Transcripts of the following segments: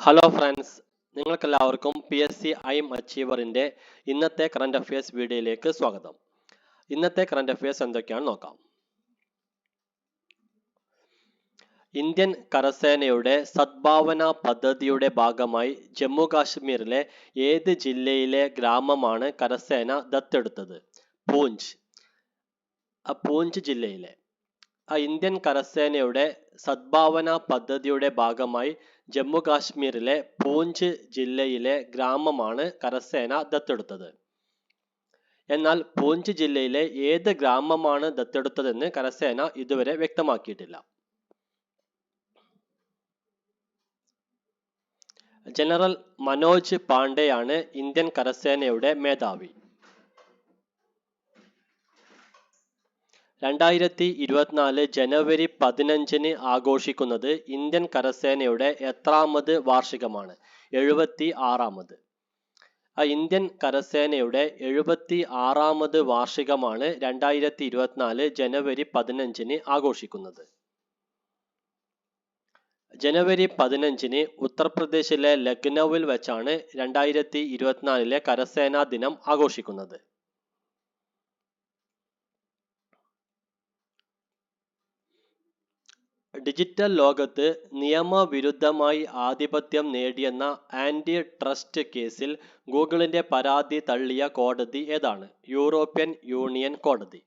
Hello friends, നിങ്ങൾക്കെല്ലാവർക്കും PSC ഐം അച്ചീവറിൻ്റെ ഇന്നത്തെ current affairs വീഡിയോയിലേക്ക് സ്വാഗതം. ഇന്നത്തെ കറണ്ട് അഫയേഴ്സ് എന്തൊക്കെയാണെന്ന് നോക്കാം. ഇന്ത്യൻ കരസേനയുടെ സദ്ഭാവന പദ്ധതിയുടെ ഭാഗമായി ജമ്മു കാശ്മീരിലെ ഏത് ജില്ലയിലെ ഗ്രാമമാണ് കരസേന ദത്തെടുത്തത്? പൂഞ്ച് ജില്ലയിലെ. ഇന്ത്യൻ കരസേനയുടെ സദ്ഭാവന പദ്ധതിയുടെ ഭാഗമായി ജമ്മു കാശ്മീരിലെ പൂഞ്ച് ജില്ലയിലെ ഗ്രാമമാണ് കരസേന ദത്തെടുത്തത്. എന്നാൽ പൂഞ്ച് ജില്ലയിലെ ഏത് ഗ്രാമമാണ് ദത്തെടുത്തതെന്ന് കരസേന ഇതുവരെ വ്യക്തമാക്കിയിട്ടില്ല. ജനറൽ മനോജ് പാണ്ഡെയാണ് ഇന്ത്യൻ കരസേനയുടെ മേധാവി. 2024 ജനുവരി 15 ആഘോഷിക്കുന്നത് ഇന്ത്യൻ കരസേനയുടെ എത്രാമത് വാർഷികമാണ്? 76. ഇന്ത്യൻ കരസേനയുടെ 76ാമത് വാർഷികമാണ് 2024 ജനുവരി 15 ആഘോഷിക്കുന്നത്. ജനുവരി 15 ഉത്തർപ്രദേശിലെ ലക്നൌവിൽ വെച്ചാണ് 2024 കരസേനാ ദിനം ആഘോഷിക്കുന്നത്. ഡിജിറ്റൽ ലോകത്ത് നിയമവിരുദ്ധമായി ആധിപത്യം നേടിയെന്ന ആന്റി ട്രസ്റ്റ് കേസിൽ ഗൂഗിളിന്റെ പരാതി തള്ളിയ കോടതി ഏതാണ്? യൂറോപ്യൻ യൂണിയൻ കോടതി.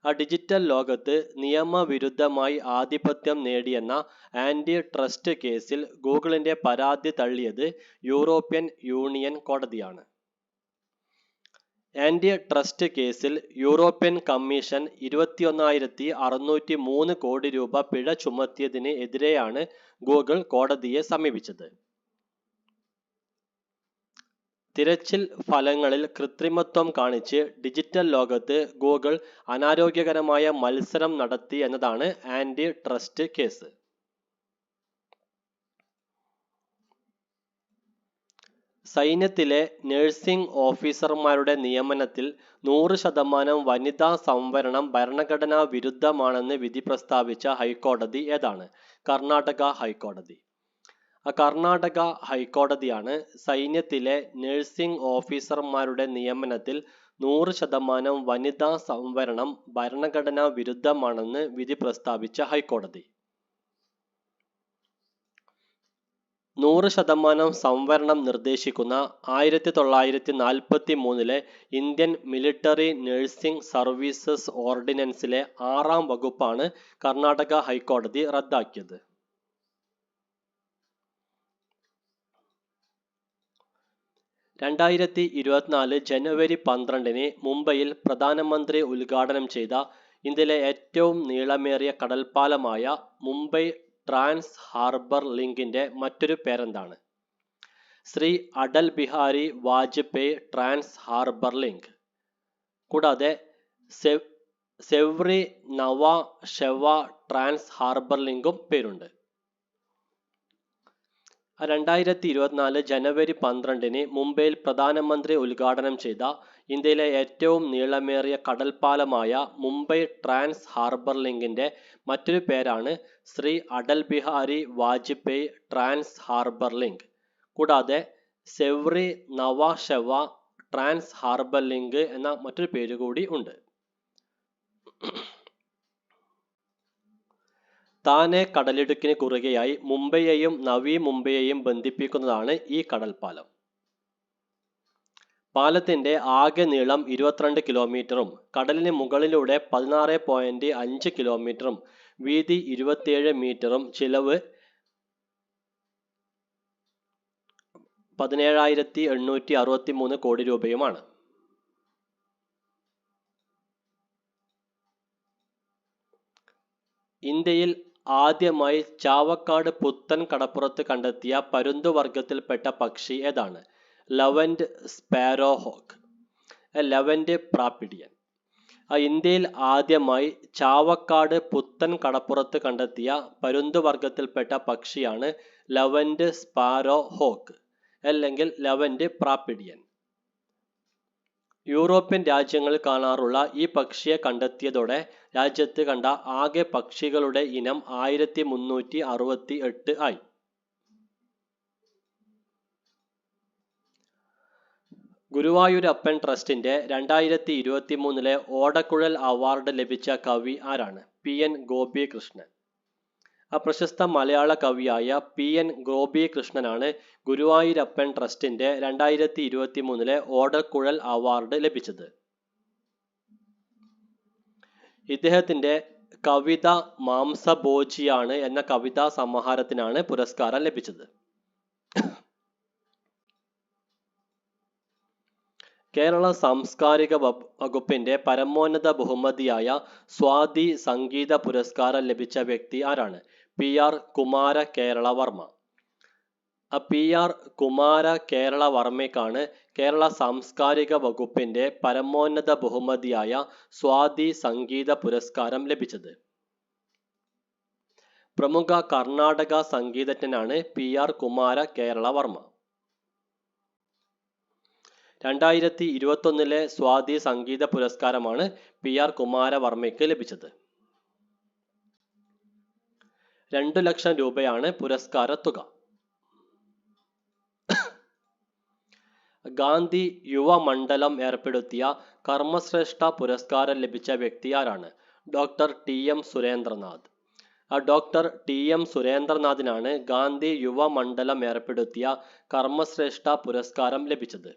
ഡിജിറ്റൽ ലോകത്ത് നിയമവിരുദ്ധമായി ആധിപത്യം നേടിയെന്ന ആന്റി ട്രസ്റ്റ് കേസിൽ ഗൂഗിളിന്റെ പരാതി തള്ളിയത് യൂറോപ്യൻ യൂണിയൻ കോടതിയാണ്. ആന്റി ട്രസ്റ്റ് കേസിൽ യൂറോപ്യൻ കമ്മീഷൻ 21,603 കോടി രൂപ പിഴ ചുമത്തിയതിന് എതിരെയാണ് ഗൂഗിൾ കോടതിയെ സമീപിച്ചത്. തിരച്ചിൽ ഫലങ്ങളിൽ കൃത്രിമത്വം കാണിച്ച് ഡിജിറ്റൽ ലോകത്ത് ഗൂഗിൾ അനാരോഗ്യകരമായ മത്സരം നടത്തി എന്നതാണ് ആന്റി ട്രസ്റ്റ് കേസ്. സൈന്യത്തിലെ നഴ്സിംഗ് ഓഫീസർമാരുടെ നിയമനത്തിൽ 100% വനിതാ സംവരണം ഭരണഘടനാ വിരുദ്ധമാണെന്ന് വിധി പ്രസ്താവിച്ച ഹൈക്കോടതി ഏതാണ്? കർണാടക ഹൈക്കോടതി. കർണാടക ഹൈക്കോടതിയാണ് സൈന്യത്തിലെ നഴ്സിംഗ് ഓഫീസർമാരുടെ നിയമനത്തിൽ 100% വനിതാ സംവരണം ഭരണഘടനാ വിരുദ്ധമാണെന്ന് വിധി പ്രസ്താവിച്ച ഹൈക്കോടതി. 100% സംവരണം നിർദ്ദേശിക്കുന്ന 1943 ഇന്ത്യൻ മിലിട്ടറി നഴ്സിംഗ് സർവീസസ് ഓർഡിനൻസിലെ 6ാം വകുപ്പാണ് കർണാടക ഹൈക്കോടതി റദ്ദാക്കിയത്. 2024 ജനുവരി 12 മുംബൈയിൽ പ്രധാനമന്ത്രി ഉദ്ഘാടനം ചെയ്ത ഇന്ത്യയിലെ ഏറ്റവും നീളമേറിയ കടൽപ്പാലമായ മുംബൈ ട്രാൻസ് ഹാർബർ ലിങ്കിന്റെ മറ്റൊരു പേരെന്താണ്? Shri Atal Bihari Vajpayee trans harbour link. കൂടാതെ സെവ്രി നവ ഷെവ ട്രാൻസ് ഹാർബർ ലിങ്കും പേരുണ്ട്. 2024 ജനുവരി 12 മുംബൈയിൽ പ്രധാനമന്ത്രി ഉദ്ഘാടനം ചെയ്ത ഇന്ത്യയിലെ ഏറ്റവും നീളമേറിയ കടൽപ്പാലമായ മുംബൈ ട്രാൻസ് ഹാർബർ ലിങ്കിന്റെ മറ്റൊരു പേരാണ് Shri Atal Bihari Vajpayee trans harbour link. കൂടാതെ സെവ്രി നവ ഷെവ ട്രാൻസ് ഹാർബർ ലിങ്ക് എന്ന മറ്റൊരു പേര് കൂടി ഉണ്ട്. താനെ കടലിടുക്കിന് കുറുകെയായി മുംബൈയെയും നവി മുംബൈയെയും ബന്ധിപ്പിക്കുന്നതാണ് ഈ കടൽപ്പാലം. പാലത്തിന്റെ ആകെ നീളം 22 കിലോമീറ്ററും കടലിന് മുകളിലൂടെ 16.5 കിലോമീറ്ററും വീതി 27 മീറ്ററും ചിലവ് 17,863 കോടി രൂപയുമാണ്. ഇന്ത്യയിൽ ആദ്യമായി ചാവക്കാട് പുത്തൻ കടപ്പുറത്ത് കണ്ടെത്തിയ പരുന്തുവർഗത്തിൽപ്പെട്ട പക്ഷി ഏതാണ്? ലവൻഡ് സ്പാരോഹോക്ക്. ലവൻഡ് പ്രാപ്പിഡിയൻ. ഇന്ത്യയിൽ ആദ്യമായി ചാവക്കാട് പുത്തൻ കടപ്പുറത്ത് കണ്ടെത്തിയ പരുന്തുവർഗത്തിൽപ്പെട്ട പക്ഷിയാണ് ലവൻഡ് സ്പാരോഹോക്ക് അല്ലെങ്കിൽ ലവൻഡ് പ്രാപ്പിഡിയൻ. യൂറോപ്യൻ രാജ്യങ്ങളിൽ കാണാറുള്ള ഈ പക്ഷിയെ കണ്ടെത്തിയതോടെ രാജ്യത്ത് കണ്ട ആകെ പക്ഷികളുടെ ഇനം 1368 ആയി. ഗുരുവായൂരപ്പൻ ട്രസ്റ്റിന്റെ 2023 ഓടക്കുഴൽ അവാർഡ് ലഭിച്ച കവി ആരാണ്? PN ഗോപികൃഷ്ണൻ. പ്രശസ്ത മലയാള കവിയായ PN ഗോപികൃഷ്ണനാണ് ഗുരുവായൂരപ്പൻ ട്രസ്റ്റിന്റെ 2023 ഓടക്കുഴൽ അവാർഡ് ലഭിച്ചത്. ഇദ്ദേഹത്തിന്റെ കവിത മാംസഭോജിയാണ് എന്ന കവിതാ സമാഹാരത്തിനാണ് പുരസ്കാരം ലഭിച്ചത്. കേരള സാംസ്കാരിക വകുപ്പിന്റെ പരമോന്നത ബഹുമതിയായ സ്വാതി സംഗീത പുരസ്കാരം ലഭിച്ച വ്യക്തി ആരാണ്? PR കുമാര കേരള വർമ്മ. PR കുമാര കേരള വർമ്മയ്ക്കാണ് കേരള സാംസ്കാരിക വകുപ്പിന്റെ പരമോന്നത ബഹുമതിയായ സ്വാതി സംഗീത പുരസ്കാരം ലഭിച്ചത്. പ്രമുഖ കർണാടക സംഗീതജ്ഞനാണ് PR കുമാര കേരള വർമ്മ. 2021 സ്വാതി സംഗീത പുരസ്കാരമാണ് PR കുമാര വർമ്മയ്ക്ക് ലഭിച്ചത്. 2 ലക്ഷം രൂപയാണ് പുരസ്കാര തുക. ഗാന്ധി യുവമണ്ഡലം ഏർപ്പെടുത്തിയ കർമ്മശ്രേഷ്ഠ പുരസ്കാരം ലഭിച്ച വ്യക്തി ആരാണ്? Doctor TM Surendranath. Doctor TM സുരേന്ദ്രനാഥിനാണ് ഗാന്ധി യുവമണ്ഡലം ഏർപ്പെടുത്തിയ കർമ്മശ്രേഷ്ഠ പുരസ്കാരം ലഭിച്ചത്.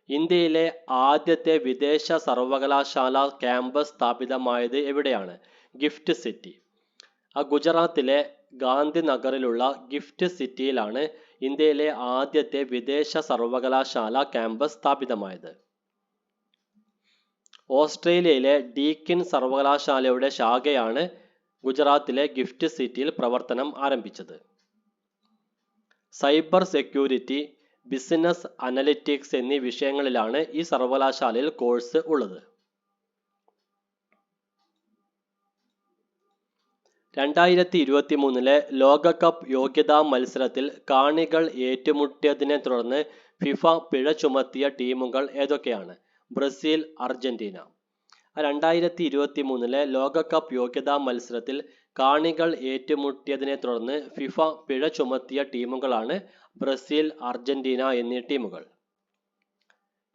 ഇന്ത്യയിലെ ആദ്യത്തെ വിദേശ സർവകലാശാല ക്യാമ്പസ് സ്ഥാപിതമായത് എവിടെയാണ്? Gift city. ഗുജറാത്തിലെ ഗാന്ധിനഗറിലുള്ള ഗിഫ്റ്റ് സിറ്റിയിലാണ് ഇന്ത്യയിലെ ആദ്യത്തെ വിദേശ സർവകലാശാല ക്യാമ്പസ് സ്ഥാപിതമായത്. ഓസ്ട്രേലിയയിലെ ഡീക്കിൻ സർവകലാശാലയുടെ ശാഖയാണ് ഗുജറാത്തിലെ ഗിഫ്റ്റ് സിറ്റിയിൽ പ്രവർത്തനം ആരംഭിച്ചത്. സൈബർ സെക്യൂരിറ്റി, ബിസിനസ് അനലിറ്റിക്സ് എന്നീ വിഷയങ്ങളിലാണ് ഈ സർവകലാശാലയിൽ കോഴ്സ് ഉള്ളത്. 2023 ലോകകപ്പ് യോഗ്യതാ മത്സരത്തിൽ കാണികൾ ഏറ്റുമുട്ടിയതിനെ തുടർന്ന് ഫിഫ പിഴ ചുമത്തിയ ടീമുകൾ ഏതൊക്കെയാണ്? Brazil, Argentina. 2023 ലോകകപ്പ് യോഗ്യതാ മത്സരത്തിൽ കാണികൾ ഏറ്റുമുട്ടിയതിനെ തുടർന്ന് ഫിഫ പിഴ ചുമത്തിയ ടീമുകളാണ് ബ്രസീൽ, അർജന്റീന എന്നീ ടീമുകൾ.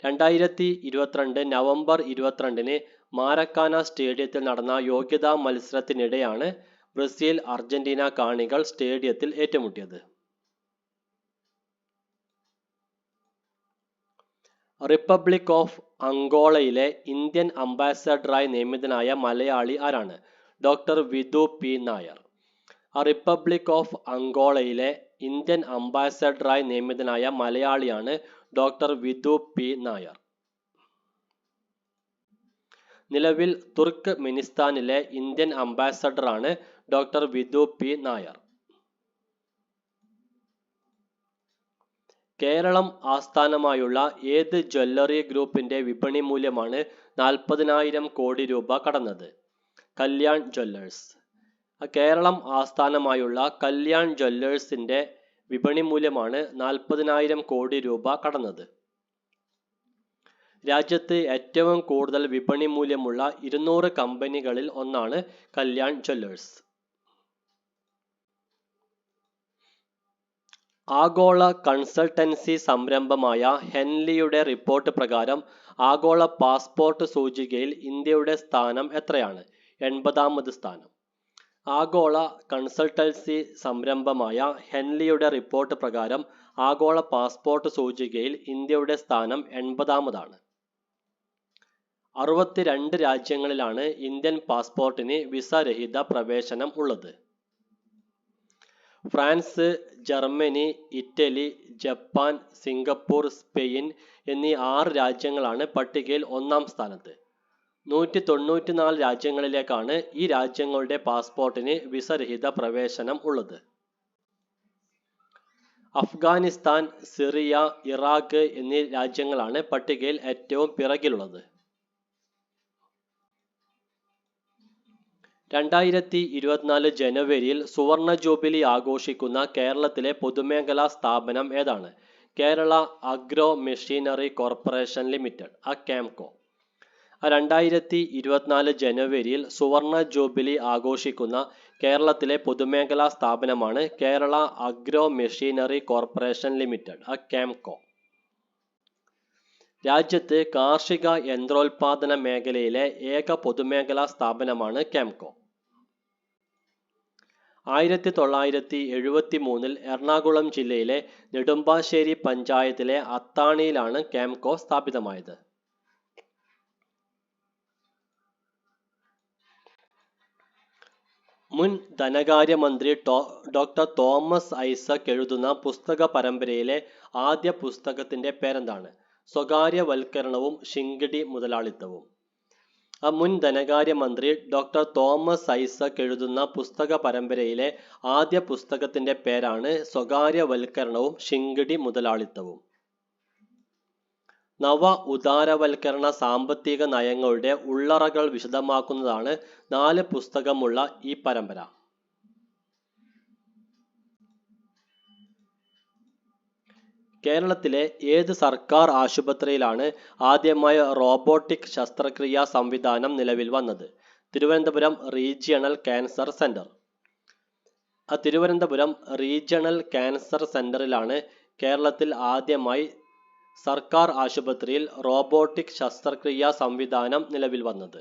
2022 നവംബർ 22 മാരക്കാന സ്റ്റേഡിയത്തിൽ നടന്ന യോഗ്യതാ മത്സരത്തിനിടെയാണ് ബ്രസീൽ, അർജന്റീന കാണികൾ സ്റ്റേഡിയത്തിൽ ഏറ്റുമുട്ടിയത്. റിപ്പബ്ലിക് ഓഫ് അംഗോളയിലെ ഇന്ത്യൻ അംബാസഡറായി നിയമിതനായ മലയാളി ആരാണ്? Doctor Vidhu P Nair. Republic of അംഗോളയിലെ ഇന്ത്യൻ അംബാസഡറായി നിയമിതനായ മലയാളിയാണ് ഡോക്ടർ വിധു P നായർ. നിലവിൽ തുർക്ക്മെനിസ്ഥാനിലെ ഇന്ത്യൻ അംബാസഡറാണ് ഡോക്ടർ വിധു P നായർ. കേരളം ആസ്ഥാനമായുള്ള ഏത് ജ്വല്ലറി ഗ്രൂപ്പിന്റെ വിപണി മൂല്യമാണ് 40,000 കോടി രൂപ കടന്നത്? കല്യാൺ ജ്വല്ലേഴ്സ്. കേരളം ആസ്ഥാനമായുള്ള കല്യാൺ ജ്വല്ലേഴ്സിന്റെ വിപണി മൂല്യമാണ് 40,000 കോടി രൂപ കടന്നത്. രാജ്യത്ത് ഏറ്റവും കൂടുതൽ വിപണി മൂല്യമുള്ള 200 കമ്പനികളിൽ ഒന്നാണ് കല്യാൺ ജ്വല്ലേഴ്സ്. ആഗോള കൺസൾട്ടൻസി സംരംഭമായ ഹെൻലിയുടെ റിപ്പോർട്ട് പ്രകാരം ആഗോള പാസ്പോർട്ട് സൂചികയിൽ ഇന്ത്യയുടെ സ്ഥാനം എത്രയാണ്? 80ാമത് സ്ഥാനം. ആഗോള കൺസൾട്ടൻസി സംരംഭമായ ഹെൻലിയുടെ റിപ്പോർട്ട് പ്രകാരം ആഗോള പാസ്പോർട്ട് സൂചികയിൽ ഇന്ത്യയുടെ സ്ഥാനം 80ാമതാണ്. 62 രാജ്യങ്ങളിലാണ് ഇന്ത്യൻ പാസ്പോർട്ടിന് വിസ രഹിത പ്രവേശനം ഉള്ളത്. France, Germany, Italy, Japan, Singapore, Spain എന്നീ 6 രാജ്യങ്ങളാണ് പട്ടികയിൽ 1ാം സ്ഥാനത്ത്. 194 രാജ്യങ്ങളിലേക്കാണ് ഈ രാജ്യങ്ങളുടെ പാസ്പോർട്ടിന് വിസ രഹിത പ്രവേശനം ഉള്ളത്. അഫ്ഗാനിസ്ഥാൻ, സിറിയ, ഇറാഖ് എന്നീ രാജ്യങ്ങളാണ് പട്ടികയിൽ ഏറ്റവും പിറകിലുള്ളത്. 2024 ജനുവരിയിൽ സുവർണ ജൂബിലി ആഘോഷിക്കുന്ന കേരളത്തിലെ പൊതുമേഖലാ സ്ഥാപനം ഏതാണ്? Kerala agro machinery corporation limited, KEMCO. 2024 ജനുവരിയിൽ സുവർണ ജൂബിലി ആഘോഷിക്കുന്ന കേരളത്തിലെ പൊതുമേഖലാ സ്ഥാപനമാണ് Kerala agro machinery corporation limited, KEMCO. രാജ്യത്ത് കാർഷിക യന്ത്രോൽപാദന മേഖലയിലെ ഏക പൊതുമേഖലാ സ്ഥാപനമാണ് കെംകോ. 1973 എറണാകുളം ജില്ലയിലെ നെടുമ്പാശ്ശേരി പഞ്ചായത്തിലെ അത്താണിയിലാണ് കെംകോ സ്ഥാപിതമായത്. മുൻ ധനകാര്യമന്ത്രി ഡോക്ടർ തോമസ് ഐസക് എഴുതുന്ന പുസ്തക പരമ്പരയിലെ ആദ്യ പുസ്തകത്തിന്റെ പേരെന്താണ്? സ്വകാര്യവൽക്കരണവും ശിങ്കിടി മുതലാളിത്തവും. മുൻ ധനകാര്യമന്ത്രി ഡോക്ടർ തോമസ് ഐസക് എഴുതുന്ന പുസ്തക പരമ്പരയിലെ ആദ്യ പുസ്തകത്തിന്റെ പേരാണ് സ്വകാര്യവൽക്കരണവും ശിങ്കിടി മുതലാളിത്തവും. നവ ഉദാരവൽക്കരണ സാമ്പത്തിക നയങ്ങളുടെ ഉള്ളറകൾ വിശദമാക്കുന്നതാണ് 4 പുസ്തകമുള്ള ഈ പരമ്പര. കേരളത്തിലെ ഏത് സർക്കാർ ആശുപത്രിയിലാണ് ആദ്യമായി റോബോട്ടിക് ശസ്ത്രക്രിയാ സംവിധാനം നിലവിൽ വന്നത്? Thiruvananthapuram regional cancer centre. Thiruvananthapuram regional cancer സെന്ററിലാണ് കേരളത്തിൽ ആദ്യമായി സർക്കാർ ആശുപത്രിയിൽ റോബോട്ടിക് ശസ്ത്രക്രിയാ സംവിധാനം നിലവിൽ വന്നത്.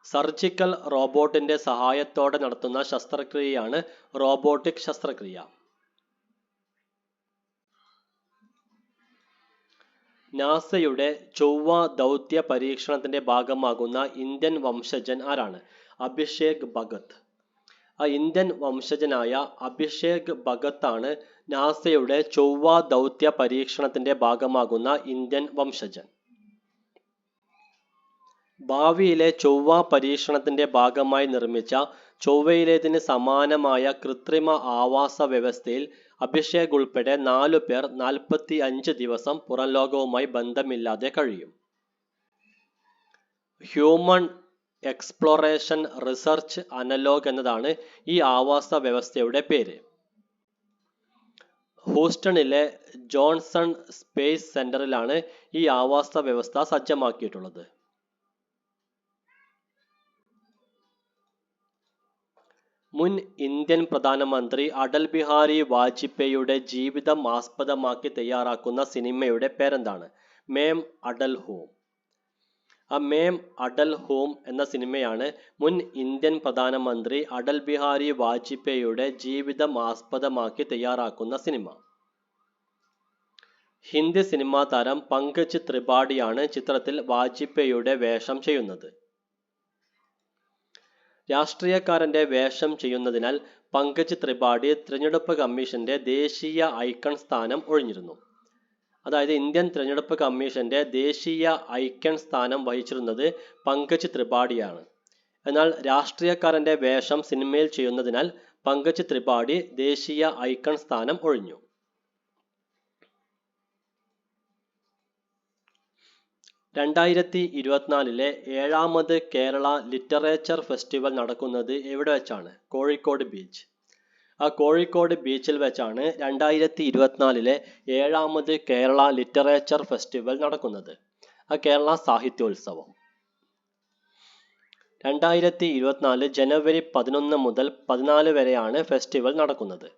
സർജിക്കൽ റോബോട്ടിന്റെ സഹായത്തോടെ നടത്തുന്ന ശസ്ത്രക്രിയയാണ് റോബോട്ടിക് ശസ്ത്രക്രിയ. നാസയുടെ ചൊവ്വ ദൗത്യ പരീക്ഷണത്തിന്റെ ഭാഗമാകുന്ന ഇന്ത്യൻ വംശജൻ ആരാണ്? അഭിഷേക് ഭഗത്. ഇന്ത്യൻ വംശജനായ അഭിഷേക് ഭഗത്താണ് നാസയുടെ ചൊവ്വ ദൗത്യ പരീക്ഷണത്തിന്റെ ഭാഗമാകുന്ന ഇന്ത്യൻ വംശജൻ. ഭാവിയിലെ ചൊവ്വ പരീക്ഷണത്തിന്റെ ഭാഗമായി നിർമ്മിച്ച ചൊവ്വയിലേതിന് സമാനമായ കൃത്രിമ ആവാസ വ്യവസ്ഥയിൽ അഭിഷേക് ഉൾപ്പെടെ 4 പേർ 45 ദിവസം പുറംലോകവുമായി ബന്ധമില്ലാതെ കഴിയും. ഹ്യൂമൺ എക്സ്പ്ലോറേഷൻ റിസർച്ച് അനലോഗ് എന്നതാണ് ഈ ആവാസ വ്യവസ്ഥയുടെ പേര്. ഹൂസ്റ്റണിലെ ജോൺസൺ സ്പേസ് സെന്ററിലാണ് ഈ ആവാസ വ്യവസ്ഥ സജ്ജമാക്കിയിട്ടുള്ളത്. മുൻ ഇന്ത്യൻ പ്രധാനമന്ത്രി അടൽ ബിഹാരി വാജ്പേയിയുടെ ജീവിതം ആസ്പദമാക്കി തയ്യാറാക്കുന്ന സിനിമയുടെ പേരെന്താണ്? മേം അടൽ ഹൂം. മേം അടൽ ഹൂം എന്ന സിനിമയാണ് മുൻ ഇന്ത്യൻ പ്രധാനമന്ത്രി അടൽ ബിഹാരി വാജ്പേയിയുടെ ജീവിതം ആസ്പദമാക്കി തയ്യാറാക്കുന്ന സിനിമ. ഹിന്ദി സിനിമാ താരം പങ്കജ് ത്രിപാഠിയാണ് ചിത്രത്തിൽ വാജ്പേയിയുടെ വേഷം ചെയ്യുന്നത്. രാഷ്ട്രീയക്കാരന്റെ വേഷം ചെയ്യുന്നതിനാൽ പങ്കജ് ത്രിപാഠി തിരഞ്ഞെടുപ്പ് കമ്മീഷന്റെ ദേശീയ ഐക്കൺ സ്ഥാനം ഒഴിഞ്ഞിരുന്നു. അതായത് ഇന്ത്യൻ തിരഞ്ഞെടുപ്പ് കമ്മീഷന്റെ ദേശീയ ഐക്കൺ സ്ഥാനം വഹിച്ചിരുന്നത് പങ്കജ് ത്രിപാഠിയാണ്. എന്നാൽ രാഷ്ട്രീയക്കാരന്റെ വേഷം സിനിമയിൽ ചെയ്യുന്നതിനാൽ പങ്കജ് ത്രിപാഠി ദേശീയ ഐക്കൺ സ്ഥാനം ഒഴിഞ്ഞു. രണ്ടായിരത്തി 2024 7ാമത് കേരള ലിറ്ററേച്ചർ ഫെസ്റ്റിവൽ നടക്കുന്നത് എവിടെ വെച്ചാണ്? കോഴിക്കോട് ബീച്ച്. കോഴിക്കോട് ബീച്ചിൽ വെച്ചാണ് 2024 7ാമത് കേരള ലിറ്ററേച്ചർ ഫെസ്റ്റിവൽ നടക്കുന്നത്. കേരള സാഹിത്യോത്സവം. 2024 ജനുവരി 11 മുതൽ 14 വരെയാണ് ഫെസ്റ്റിവൽ നടക്കുന്നത്.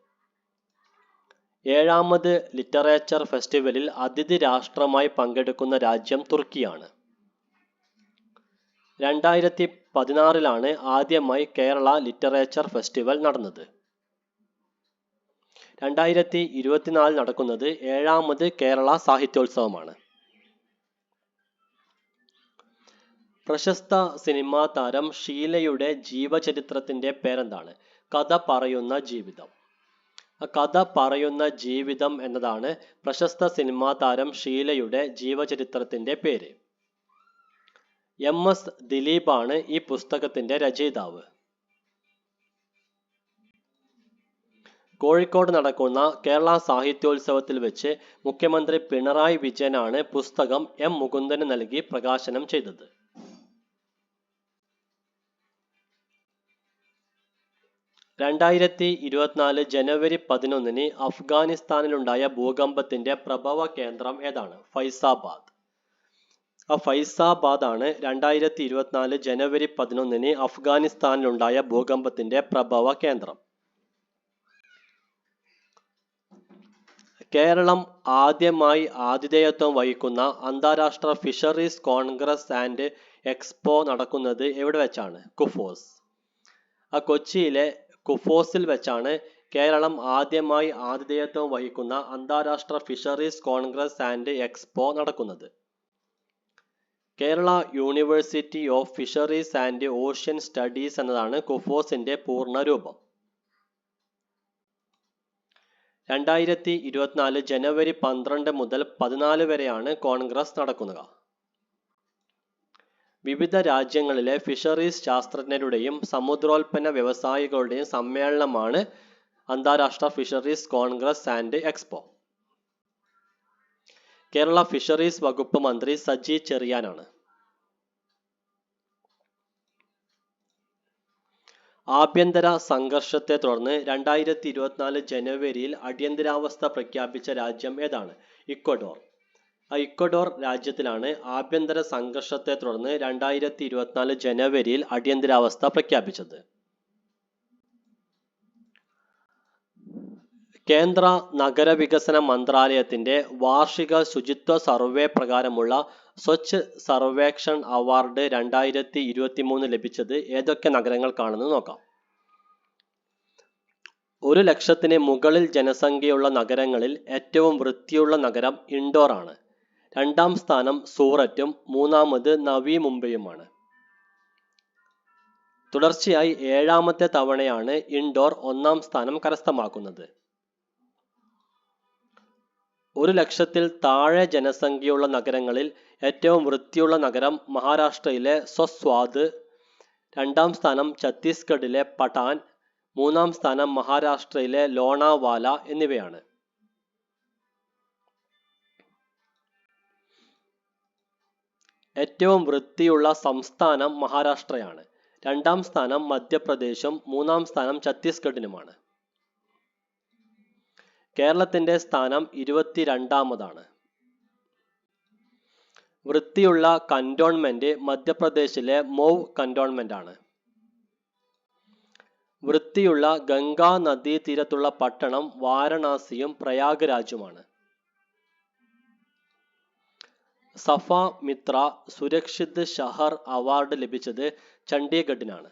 7ാമത് ലിറ്ററേച്ചർ ഫെസ്റ്റിവലിൽ അതിഥി രാഷ്ട്രമായി പങ്കെടുക്കുന്ന രാജ്യം തുർക്കിയാണ്. 2016 ആദ്യമായി കേരള ലിറ്ററേച്ചർ ഫെസ്റ്റിവൽ നടന്നത്. 2024 നടക്കുന്നത് 7ാമത് കേരള സാഹിത്യോത്സവമാണ്. പ്രശസ്ത സിനിമാ താരം ഷീലയുടെ ജീവചരിത്രത്തിന്റെ പേരെന്താണ്? കഥ പറയുന്ന ജീവിതം. കഥ പറയുന്ന ജീവിതം എന്നതാണ് പ്രശസ്ത സിനിമാ താരം ഷീലയുടെ ജീവചരിത്രത്തിന്റെ പേര്. MS ദിലീപാണ് ഈ പുസ്തകത്തിന്റെ രചയിതാവ്. കോഴിക്കോട് നടക്കുന്ന കേരള സാഹിത്യോത്സവത്തിൽ വെച്ച് മുഖ്യമന്ത്രി പിണറായി വിജയനാണ് പുസ്തകം M മുകുന്ദന് നൽകി പ്രകാശനം ചെയ്തത്. 2024 ജനുവരി 11 അഫ്ഗാനിസ്ഥാനിലുണ്ടായ ഭൂകമ്പത്തിന്റെ പ്രഭവ കേന്ദ്രം ഏതാണ്? ഫൈസാബാദ്. ഫൈസാബാദ് ആണ് 2024 ജനുവരി 11 അഫ്ഗാനിസ്ഥാനിലുണ്ടായ ഭൂകമ്പത്തിന്റെ പ്രഭവ കേന്ദ്രം. കേരളം ആദ്യമായി ആതിഥേയത്വം വഹിക്കുന്ന അന്താരാഷ്ട്ര ഫിഷറീസ് കോൺഗ്രസ് ആൻഡ് എക്സ്പോ നടക്കുന്നത് എവിടെ വെച്ചാണ്? കുഫോസ്. കൊച്ചിയിലെ കുഫോസിൽ വെച്ചാണ് കേരളം ആദ്യമായി ആതിഥേയത്വം വഹിക്കുന്ന അന്താരാഷ്ട്ര ഫിഷറീസ് കോൺഗ്രസ് ആൻഡ് എക്സ്പോ നടക്കുന്നത്. Kerala university of fisheries and ocean studies എന്നതാണ് കുഫോസിന്റെ പൂർണ്ണ രൂപം. 2024 ജനുവരി 12 മുതൽ 14 വരെയാണ് കോൺഗ്രസ് നടക്കുക. വിവിധ രാജ്യങ്ങളിലെ ഫിഷറീസ് ശാസ്ത്രജ്ഞരുടെയും സമുദ്രോൽപ്പന്ന വ്യവസായികളുടെയും സമ്മേളനമാണ് അന്താരാഷ്ട്ര fisheries Congress and expo. Kerala fisheries വകുപ്പ് മന്ത്രി സജി ചെറിയാനാണ്. ആഭ്യന്തര സംഘർഷത്തെ തുടർന്ന് 2024 ജനുവരിയിൽ അടിയന്തരാവസ്ഥ പ്രഖ്യാപിച്ച രാജ്യം ഏതാണ്? ഇക്വഡോർ. ഇക്വഡോർ രാജ്യത്തിലാണ് ആഭ്യന്തര സംഘർഷത്തെ തുടർന്ന് 2024 ജനുവരിയിൽ അടിയന്തരാവസ്ഥ പ്രഖ്യാപിച്ചത്. കേന്ദ്ര നഗരവികസന മന്ത്രാലയത്തിന്റെ വാർഷിക ശുചിത്വ സർവേ പ്രകാരമുള്ള സ്വച്ഛ് സർവേക്ഷൺ അവാർഡ് 2023 ലഭിച്ചത് ഏതൊക്കെ നഗരങ്ങൾക്കാണെന്ന് നോക്കാം. 1,00,000-ന് മുകളിൽ ജനസംഖ്യയുള്ള നഗരങ്ങളിൽ ഏറ്റവും വൃത്തിയുള്ള നഗരം ഇൻഡോർ ആണ്. 2ാം സ്ഥാനം സൂററ്റും 3ാമത് നവി മുംബൈയുമാണ്. തുടർച്ചയായി 7ാമത്തെ തവണയാണ് ഇൻഡോർ 1ാം സ്ഥാനം കരസ്ഥമാക്കുന്നത്. 1,00,000-ൽ താഴെ ജനസംഖ്യയുള്ള നഗരങ്ങളിൽ ഏറ്റവും വൃത്തിയുള്ള നഗരം മഹാരാഷ്ട്രയിലെ സ്വസ്വാദ്, 2ാം സ്ഥാനം ഛത്തീസ്ഗഡിലെ പട്ടാൻ, 3ാം സ്ഥാനം മഹാരാഷ്ട്രയിലെ ലോണാവാല എന്നിവയാണ്. ഏറ്റവും വൃത്തിയുള്ള സംസ്ഥാനം മഹാരാഷ്ട്രയാണ്. 2ാം സ്ഥാനം മധ്യപ്രദേശും 3ാം സ്ഥാനം ഛത്തീസ്ഗഡിനുമാണ്. കേരളത്തിന്റെ സ്ഥാനം 22ാമതാണ്. വൃത്തിയുള്ള കന്റോൺമെന്റ് മധ്യപ്രദേശിലെ മൗ കന്റോൺമെന്റ് ആണ്. വൃത്തിയുള്ള ഗംഗാ നദീ തീരത്തുള്ള പട്ടണം വാരണാസിയും പ്രയാഗ്രാജുമാണ്. സഫ മിത്ര സുരക്ഷിത് ഷഹർ അവാർഡ് ലഭിച്ചത് ചണ്ഡീഗഡിനാണ്.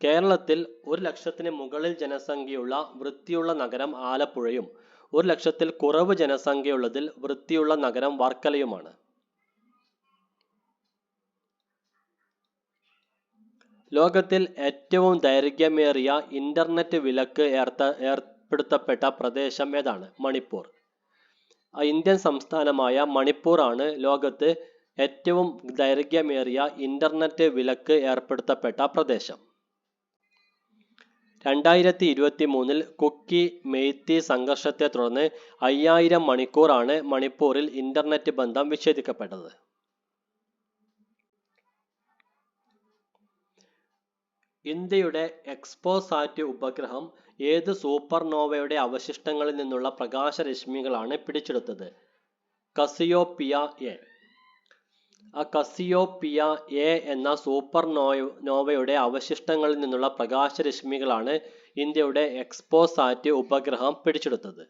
കേരളത്തിൽ 1,00,000-ന് മുകളിൽ ജനസംഖ്യയുള്ള വൃത്തിയുള്ള നഗരം ആലപ്പുഴയും 1,00,000-ൽ കുറവ് ജനസംഖ്യയുള്ളതിൽ വൃത്തിയുള്ള നഗരം വർക്കലയുമാണ്. ലോകത്തിൽ ഏറ്റവും ദൈർഘ്യമേറിയ ഇന്റർനെറ്റ് വിലക്ക് ഏർപ്പെടുത്തപ്പെട്ട പ്രദേശം ഏതാണ്? മണിപ്പൂർ. ഇന്ത്യൻ സംസ്ഥാനമായ മണിപ്പൂർ ആണ് ലോകത്ത് ഏറ്റവും ദൈർഘ്യമേറിയ ഇന്റർനെറ്റ് വിലക്ക് ഏർപ്പെടുത്തപ്പെട്ട പ്രദേശം. 2023 കുക്കി മെയ്തി സംഘർഷത്തെ തുടർന്ന് 5000 മണിക്കൂറാണ് മണിപ്പൂരിൽ ഇന്റർനെറ്റ് ബന്ധം വിച്ഛേദിക്കപ്പെട്ടത്. ഇന്ത്യയുടെ എക്സ്പോസാറ്റ് ഉപഗ്രഹം ഏത് സൂപ്പർനോവയുടെ അവശിഷ്ടങ്ങളിൽ നിന്നുള്ള പ്രകാശരശ്മികളാണ് പിടിച്ചെടുത്തത്? കസിയോപ്പിയ എ. കസിയോപ്പിയ എ എന്ന സൂപ്പർനോവയുടെ അവശിഷ്ടങ്ങളിൽ നിന്നുള്ള പ്രകാശരശ്മികളാണ് ഇന്ത്യയുടെ എക്സ്പോസാറ്റ് ഉപഗ്രഹം പിടിച്ചെടുത്തത്.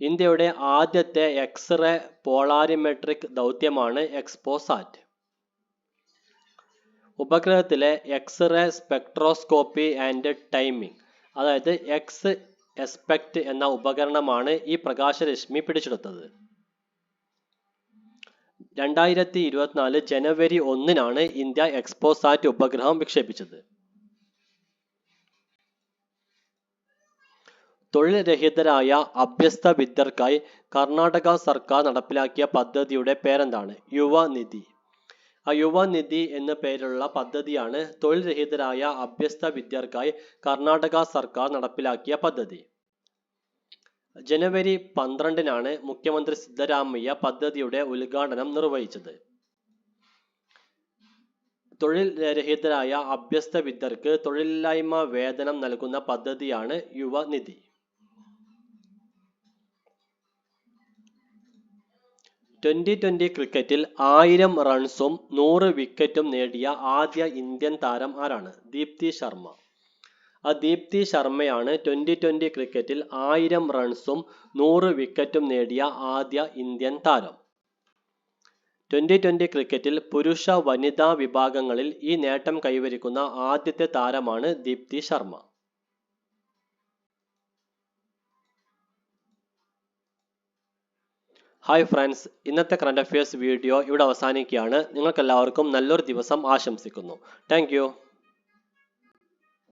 ഇന്ത്യയുടെ ആദ്യത്തെ എക്സ്റേ പോളാരിമെട്രിക് ദൗത്യമാണ് എക്സ്പോസാറ്റ്. ഉപഗ്രഹത്തിലെ എക്സ്റേ സ്പെക്ട്രോസ്കോപ്പി ആൻഡ് ടൈമിംഗ്, അതായത് എക്സ് എസ്പെക്ട് എന്ന ഉപകരണമാണ് ഈ പ്രകാശരശ്മി പിടിച്ചെടുത്തത്. 2024 ജനുവരി 1 ഇന്ത്യ എക്സ്പോസാറ്റ് ഉപഗ്രഹം വിക്ഷേപിച്ചത്. തൊഴിൽ രഹിതരായ അഭ്യസ്ത വിദ്യർക്കായി കർണാടക സർക്കാർ നടപ്പിലാക്കിയ പദ്ധതിയുടെ പേരെന്താണ്? യുവനിധി. യുവനിധി എന്ന പേരിലുള്ള പദ്ധതിയാണ് തൊഴിൽ രഹിതരായ അഭ്യസ്ത വിദ്യർക്കായി കർണാടക സർക്കാർ നടപ്പിലാക്കിയ പദ്ധതി. ജനുവരി 12 മുഖ്യമന്ത്രി സിദ്ധരാമയ്യ പദ്ധതിയുടെ ഉദ്ഘാടനം നിർവഹിച്ചത്. തൊഴിൽ രഹിതരായ അഭ്യസ്ത വിദ്യർക്ക് തൊഴിലില്ലായ്മ വേതനം നൽകുന്ന പദ്ധതിയാണ് യുവനിധി. 2020 ക്രിക്കറ്റിൽ 1000 റൺസും 100 വിക്കറ്റും നേടിയ ആദ്യ ഇന്ത്യൻ താരം ആരാണ്? ദീപ്തി ശർമ്മ. ദീപ്തി ശർമ്മയാണ് 2020 ക്രിക്കറ്റിൽ 1000 റൺസും 100 വിക്കറ്റും നേടിയ ആദ്യ ഇന്ത്യൻ താരം. 2020 ക്രിക്കറ്റിൽ പുരുഷ വനിതാ വിഭാഗങ്ങളിൽ ഈ നേട്ടം കൈവരിക്കുന്ന ആദ്യത്തെ താരമാണ് ദീപ്തി ശർമ്മ. ഹായ് ഫ്രണ്ട്സ്, ഇന്നത്തെ കറണ്ട് അഫയേഴ്സ് വീഡിയോ ഇവിടെ അവസാനിക്കുകയാണ്. നിങ്ങൾക്കെല്ലാവർക്കും നല്ലൊരു ദിവസം ആശംസിക്കുന്നു. Thank you.